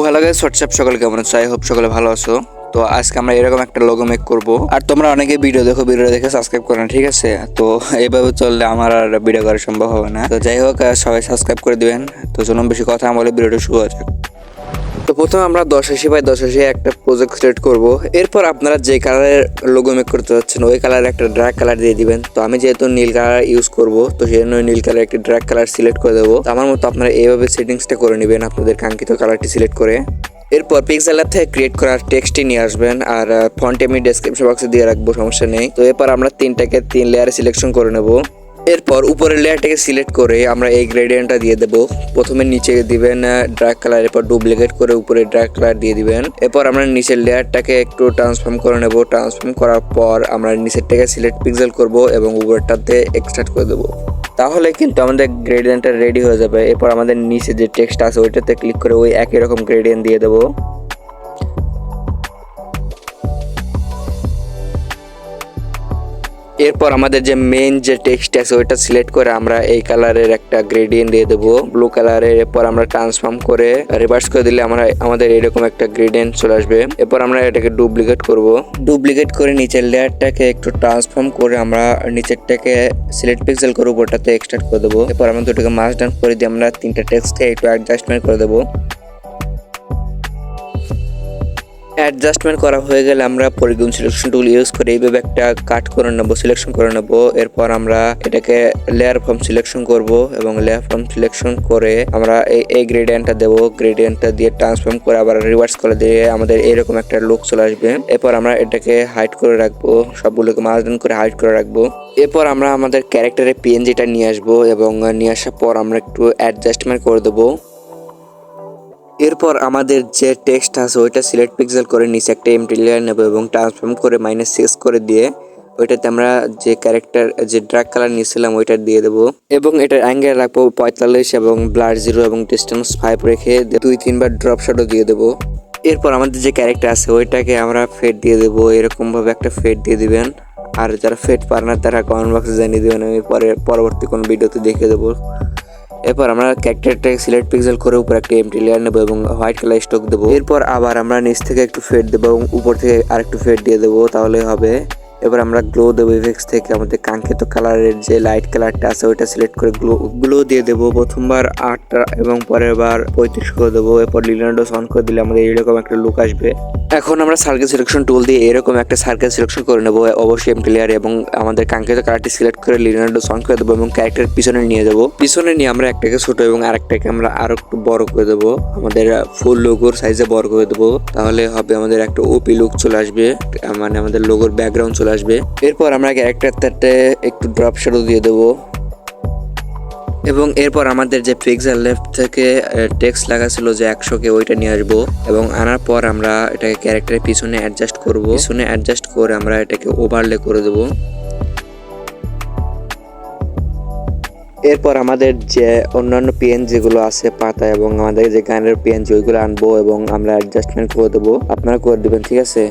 Hello guys, WhatsApp, সকলে কেমন আছো? আই হোপ সকলে ভালো আছো। তো আজকে আমরা এরকম একটা লোগো মেক করব। আর তোমরা অনেকে ভিডিও দেখে সাবস্ক্রাইব করো না, ঠিক আছে? তো এইভাবে চললে আমার আর ভিডিও করা সম্ভব হবে না। তো যাই হোক, সবাই সাবস্ক্রাইব করে দিবেন। তো চলুন বেশি কথা না বলে ভিডিওটা শুরু হয়ে যাক। তো প্রথমে আমরা 1080x1080 একটা প্রজেক্ট সিলেক্ট করব। এরপর আপনারা যে কালারের লোগো মেক করতে যাচ্ছেন ওই কালারের একটা ড্র্যাগ কালার দিয়ে দিবেন। তো আমি যেহেতু নীল কালার ইউজ করব, তো সেই জন্য নীল কালার একটা ড্র্যাগ কালার সিলেক্ট করে দেবো। তো আমার মতো আপনারা এইভাবে সেটিংসটা করে নেবেন আপনাদের কাঙ্ক্ষিত কালারটি সিলেক্ট করে। এরপর পিক্সেল ল্যাব থেকে ক্রিয়েট করার টেক্সটটি নিয়ে আসবেন, আর ফন্ট আমি ডেসক্রিপশন বক্সে দিয়ে রাখবো, সমস্যা নেই। তো এরপর আমরা তিনটাকে 3 লেয়ারে সিলেকশন করে নেব। এরপর উপরের লেয়ারটাকে সিলেক্ট করে আমরা এই গ্রেডিয়েন্টটা দিয়ে দেব। প্রথমে নিচে দিবেন ড্র্যাগ কালার, এরপর ডুপ্লিকেট করে উপরে ড্র্যাগ কালার দিয়ে দিবেন। এরপর আমরা নিচের লেয়ারটাকে একটু ট্রান্সফর্ম করে নেব। ট্রান্সফর্ম করার পর আমরা নিচেরটাকে সিলেক্ট পিক্সেল করব এবং উপরেরটাতে এক্সট্রাক্ট করে দেবো। তাহলে কিন্তু আমাদের গ্রেডিয়েন্টটা রেডি হয়ে যাবে। এরপর আমাদের নিচে যে টেক্সট আছে ওইটাতে ক্লিক করে ওই একই রকম গ্রেডিয়েন্ট দিয়ে দেবো। এরপর আমাদের যে মেইন যে টেক্সট আছে ওইটা সিলেক্ট করে আমরা এই কালারের একটা গ্রেডিয়েন্ট দিয়ে দেবো, ব্লু কালারের। এরপর আমরা ট্রান্সফর্ম করে রিভার্স করে দিলে আমাদের এরকম একটা গ্রেডিয়েন্ট চলে আসবে। এরপর আমরা এটাকে ডুপ্লিকেট করব। ডুপ্লিকেট করে নিচের লেয়ারটাকে একটু ট্রান্সফর্ম করে আমরা নিচেরটাকে সিলেক্ট পিক্সেল করে উপরটাতে এক্সট্রাক্ট করে দেবো। এরপর আমরা দুটোকে মার্জ ডাউন করে দিয়ে আমরা তিনটা টেক্সটকে একটু অ্যাডজাস্টমেন্ট করে দেবো। অ্যাডজাস্টমেন্ট করা হয়ে গেলে আমরা পলিগন সিলেকশন টুল ইউজ করে এইভাবে একটা কাট করে নেব, সিলেকশন করে নেব। এরপর আমরা এটাকে লেয়ার ফর্ম সিলেকশন করব এবং লেয়ার ফর্ম সিলেকশন করে আমরা এই গ্রেডিয়েন্টটা দেবো। গ্রেডিয়েন্টটা দিয়ে ট্রান্সফর্ম করে আবার রিভার্স করে দিয়ে আমাদের এইরকম একটা লুক চলে আসবে। এরপর আমরা এটাকে হাইড করে রাখবো, সবগুলোকে মার্জ ডাউন করে হাইড করে রাখবো। এরপর আমরা আমাদের ক্যারেক্টারের পিএনজিটা নিয়ে আসবো এবং নিয়ে আসার পর আমরা একটু অ্যাডজাস্টমেন্ট করে দেবো। এরপর আমাদের যে টেক্সট আছে ওইটা সিলেক্ট পিক্সেল করে নিচে একটা এমটি লেয়ার নেব এবং ট্রান্সফর্ম করে -6 করে দিয়ে ওইটাতে আমরা যে ক্যারেক্টার যে ড্র্যাগ কালার নিয়েছিলাম ওইটা দিয়ে দেবো এবং এটার অ্যাঙ্গেল রাখবো 45 এবং ব্লার 0 এবং ডিস্টেন্স 5 রেখে 2-3 বার ড্রপ শ্যাডো দিয়ে দেবো। এরপর আমাদের যে ক্যারেক্টার আছে ওইটাকে আমরা ফেড দিয়ে দেবো, এরকমভাবে একটা ফেড দিয়ে দিবেন। আর যারা ফেড পারে না তারা কমেন্ট বক্সে জানিয়ে দেবেন, আমি পরবর্তী কোনো ভিডিওতে দেখিয়ে দেবো। এরপর আমরা ক্যারেক্টারটাকে সিলেক্ট পিক্সেল করে উপর একটা এমটি লেয়ার নেবো এবং হোয়াইট কালার স্ট্রোক দেবো। এরপর আবার আমরা নিচ থেকে একটু ফেড দেবো এবং উপর থেকে আরেকটু ফেড দিয়ে দেবো, তাহলে হবে। এবার আমরা গ্লো দেবো ইফেক্টস থেকে আমাদের কাঙ্ক্ষিত কালারের যে লাইট কালারটা আছে ওইটা সিলেক্ট করে গ্লো দিয়ে দেবো। প্রথমবার 8টা এবং পরের বার 35 করে দেবো। এরপর লিনার্ডো অন করে দিলে আমাদের এরকম একটা লুক আসবে। এখন আমরা সার্কেল সিলেকশন টুল দিয়ে এরকম একটা সার্কেল সিলেকশন করে নেবো, অবশ্যই এমটি লেয়ার, এবং আমাদের কাঙ্ক্ষিত কালারটি সিলেক্ট করে লিনার্ডো অন করে দেবো এবং ক্যারেক্টারের পিছনে নিয়ে যাবো। পিছনে নিয়ে আমরা একটাকে ছোট এবং আরেকটাকে আমরা আরো একটু বড় করে দেবো, আমাদের ফুল লোগোর সাইজে বড় করে দেবো। তাহলে হবে আমাদের একটা ওপি লুক চলে আসবে, মানে আমাদের লোগোর ব্যাকগ্রাউন্ড চলে আসবে। এরপর আমরা ক্যারেক্টারটাতে একটু ড্রপ শ্যাডো দিয়ে দেবো এবং এরপর আমাদের যে পিক্সেল লেফট থেকে টেক্সট লাগা ছিল যে 100কে ওইটা নিয়ে আসবো এবং আনার পর আমরা এটাকে ক্যারেক্টারের পিছনে অ্যাডজাস্ট করব। পিছনে অ্যাডজাস্ট করে আমরা এটাকে ওভারলে করে দেবো। এরপর আমাদের যে অন্যান্য পিএনজি গুলো আছে পাতা এবং আমাদের যে গানের পিএনজি ওইগুলো আনবো এবং আমরা অ্যাডজাস্টমেন্ট করে দেবো, আপনারা করে দেবেন, ঠিক আছে?